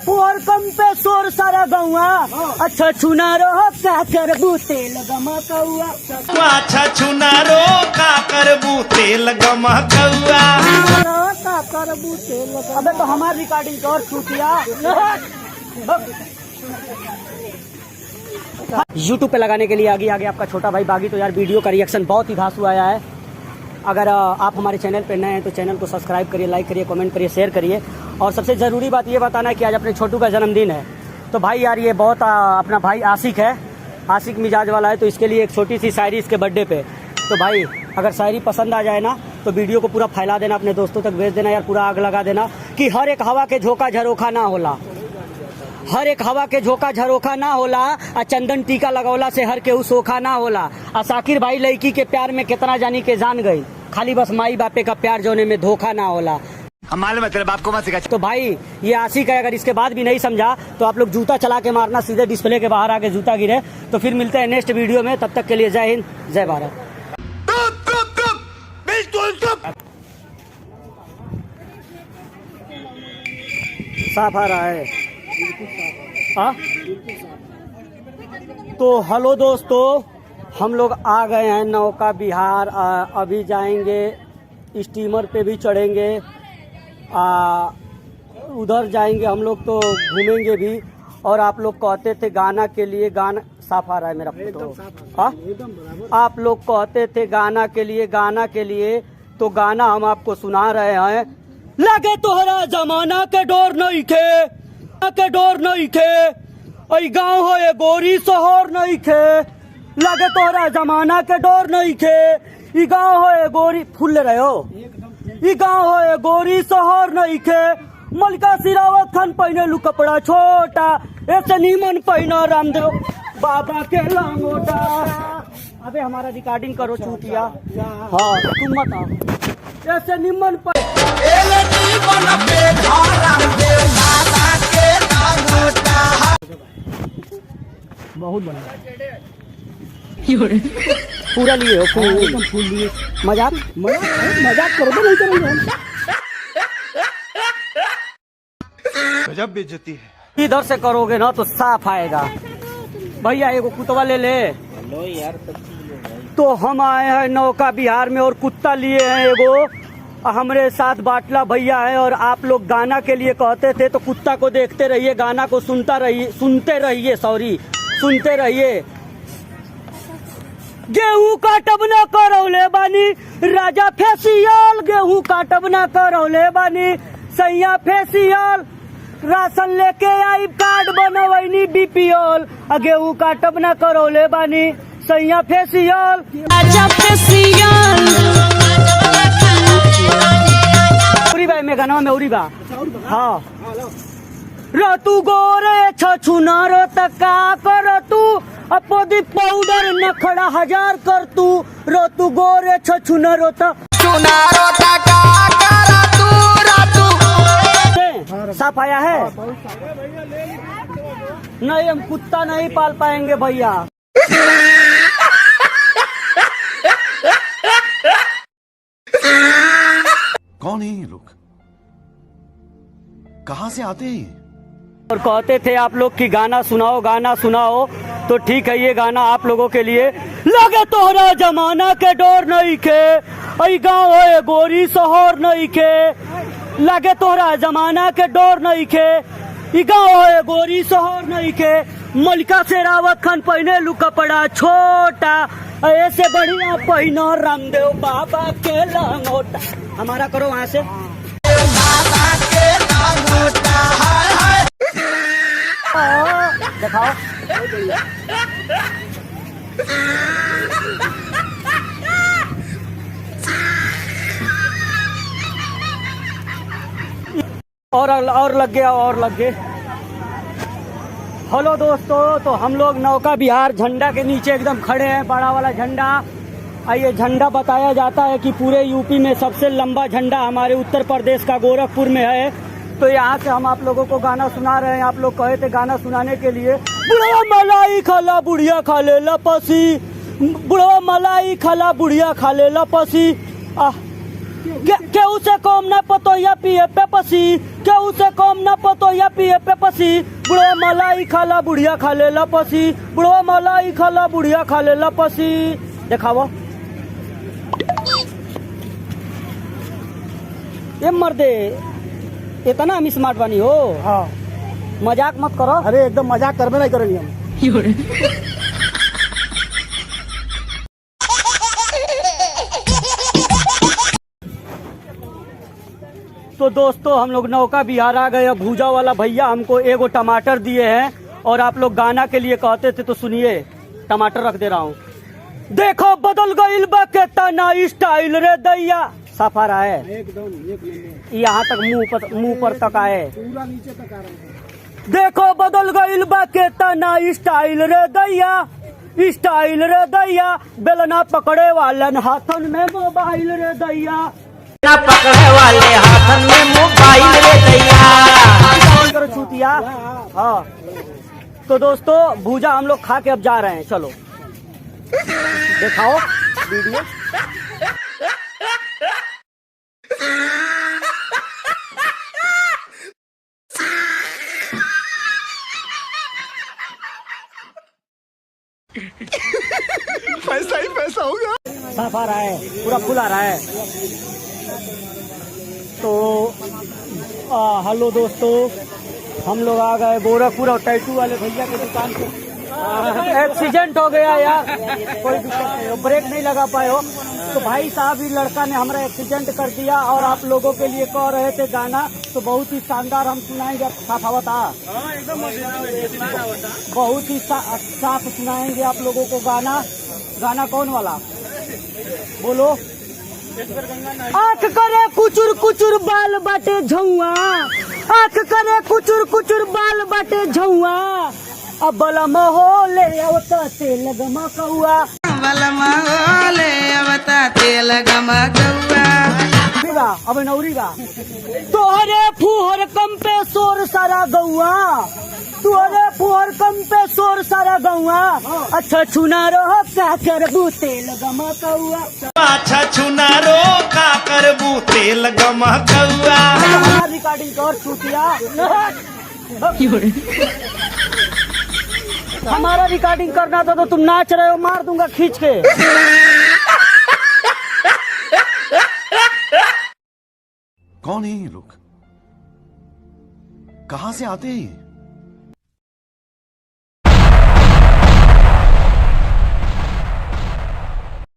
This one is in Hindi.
पोर कम पे शोर सारा गौआ। अच्छा छुनारो का करबू तेल गमकौआ। अच्छा छुनारो का करबू तेल गमकौआ। का करबू तेल। अबे तो हमारी रिकॉर्डिंग और छूटिया। YouTube पे लगाने के लिए आगे आपका छोटा भाई बागी। तो यार वीडियो का रिएक्शन बहुत ही धांसू आया है। अगर आप हमारे चैनल पे नए हैं तो चैनल को सब्सक्राइब करिए, लाइक करिए, कमेंट करिए, शेयर करिए। और सबसे ज़रूरी बात ये बताना है कि आज अपने छोटू का जन्मदिन है। तो भाई यार ये बहुत अपना भाई आशिक है, आशिक मिजाज वाला है। तो इसके लिए एक छोटी सी शायरी इसके बर्थडे पे। तो भाई अगर शायरी पसंद आ जाए ना तो वीडियो को पूरा फैला देना, अपने दोस्तों तक भेज देना यार, पूरा आग लगा देना कि हर एक हवा के झोंका झरोखा ना होला, हर एक हवा के झोंका झरोखा ना होला। आ चंदन टीका लगौला से हर केहू सोखा ना होला। आ साकिर भाई लड़की के प्यार में कितना जानी के जान गई, खाली बस माई बापे का प्यार जोने में धोखा ना होला। हम मालूम है तेरे बाप को मत सिखा। तो भाई ये आशिक है, अगर इसके बाद भी नहीं समझा तो आप लोग जूता चला के मारना, सीधे डिस्प्ले के बाहर आके जूता गिरे। तो फिर मिलते हैं नेक्स्ट वीडियो में, तब तक के लिए जय हिंद, जय भारत। साफ आ रहा है। तो हेलो दोस्तों, हम लोग आ गए हैं नौका विहार। अभी जाएंगे स्टीमर पे भी चढ़ेंगे, उधर जाएंगे हम लोग तो घूमेंगे भी। और आप लोग कहते थे गाना के लिए, गाना साफ आ रहा है मेरा फोटो। आप लोग कहते थे गाना के लिए तो गाना हम आपको सुना रहे हैं। लगे तोहरा जमाना के डोर नहीं खे, ऐ गाँव हो ये गोरी शहर नहीं खे। लगे तोहरा जमाना के डोर नहीं खे, ई गाँव हो ये गोरी फूल रहे हो, ई गाँव हो ये गोरी शहर नहीं खे। मलिका सिरावत खान पहने लू कपड़ा छोटा, ऐसे नीमन पहना रामदेव बाबा के लंगोटा। अबे हमारा रिकॉर्डिंग करो चूतिया। हाँ तुम मत आओ, ऐसे निमन बहुत बढ़िया पूरा लिए हो, फूल लिए। मजाक करो तो नहीं करेंगे। गजब बेइज्जती है। इधर से करोगे ना तो साफ आएगा। भैया एगो कुतवा ले ले। यार तो हम आए हैं नौका विहार में और कुत्ता लिए हैं एगो। हमारे साथ बाटला भैया है। और आप लोग गाना के लिए कहते थे तो कुत्ता को देखते रहिए, गाना को सुनते रहिए। गेहूं काटब न करौले बानी राजा फेसियल, गेहूं काटब न करौले बानी सैया फेसियल। राशन लेके आई कार्ड बनवैनी बीपीएल, गेहूं काटब न करौले बानी सैया फेसियल। उरी बा में गाना में उरी बा। हाँ रतु गोरे छछुनारो तका कर तू, अपोदी पाउडर नखड़ा 1000 कर तू। रतु गोरे छछुनारो छुनारो तका कर तू, रतु साफ आया है। नहीं हम कुत्ता नहीं पाल पाएंगे भैया। कौन है ये लोग, कहाँ से आते हैं? और कहते थे आप लोग कि गाना सुनाओ तो ठीक है, ये गाना आप लोगों के लिए। लगे तोहरा जमाना के डोर नहीं खे, ऐ गाँव हो गोरी शहर नहीं खे। लगे तोहरा जमाना के डोर नहीं खे, ई गाँव हो गोरी शहर नहीं खे। मलिका शेरावत खान पहने लू कपड़ा छोटा, ऐसे बढ़िया पहना रामदेव बाबा के लंगोटा। हमारा करो वहाँ से दिखाओ। और लग गया। हेलो दोस्तों, तो हम लोग नौका विहार झंडा के नीचे एकदम खड़े हैं, बड़ा वाला झंडा। ये झंडा बताया जाता है कि पूरे यूपी में सबसे लंबा झंडा हमारे उत्तर प्रदेश का गोरखपुर में है। तो यहाँ से हम आप लोगों को गाना सुना रहे हैं। आप लोग कहे थे गाना सुनाने के लिए। बुढ़वा मलाई खाला बुढ़िया खा ले लपसी, बुढ़वा मलाई खाला बुढ़िया खा ले लपसी। केहू से कम न पतो या पिए पे पसी, केहू से कम न पतो या पिए पे पसी। मलाई खाला बुढ़िया खा ले लपसी, बुढ़वा मलाई खाला बुढ़िया खा ले लपसी। देखावो ये मर्दे, इतना हम स्मार्ट बनी हो। हाँ मजाक मत करो। अरे एकदम मजाक करबे नहीं करेंगे हम। तो दोस्तों हम लोग नौका बिहार आ गए। भूजा वाला भैया हमको एगो टमाटर दिए हैं और आप लोग गाना के लिए कहते थे तो सुनिए, टमाटर रख दे रहा हूँ। देखो बदल गईल बा के तना स्टाइल रे दैया, साफा रहा है एकदम एक नंबर, यहाँ तक मुंह पर तक आए, पूरा नीचे तक आ रहा है। देखो बदल गईल बा के तना स्टाइल रे दैया, स्टाइल रे दैया, बेलना पकड़े वालन हाथन में मोबाइल रे दैया, बेलना पकड़े वाले हाथन में मोबाइल रे दैया। करो छूतिया। हाँ तो दोस्तों भूजा हम लोग खा के अब जा रहे हैं, चलो दिखाओ वीडियो। पैसा ही पैसा होगा। साफ आ रहा है, पूरा फुल आ रहा है। तो हेलो दोस्तों, हम लोग आ गए गोरखपुर और टैटू वाले भैया की दुकान पे। एक्सीडेंट हो गया यार, कोई दिक्कत नहीं हो, ब्रेक नहीं लगा पाए हो तो भाई साहब ही लड़का ने हमारा एक्सीडेंट कर दिया और आप लोगों के लिए कह रहे थे गाना, तो बहुत ही शानदार हम सुनाएंगे। साफ आवता, बहुत ही साफ सुनाएंगे आप लोगों को गाना। गाना कौन वाला बोलो? आँख करे कुचुर कुचुर बाल बाटे झुआ, आँख करे कुचुर कुचुर बाल बाटे झुआ, अब बलम होले अवता तेल गमकौआ, बलम होले अवता तेल गमकौआ। अब नौरी गा। तोहरे फुहर कम पे शोर सारा गौआ, तोहरे फुहर कम पे शोर सारा गौआ, अच्छा छुना रहो क्या करबू तेल गमकौआ, अच्छा चुनारो का करबू तेल गमकौआ। हमारा रिकॉर्डिंग कर छूटिया। हमारा रिकॉर्डिंग करना था तो तुम नाच रहे हो, मार दूंगा खींच के। कौन है ये लोग? कहाँ से आते हैं?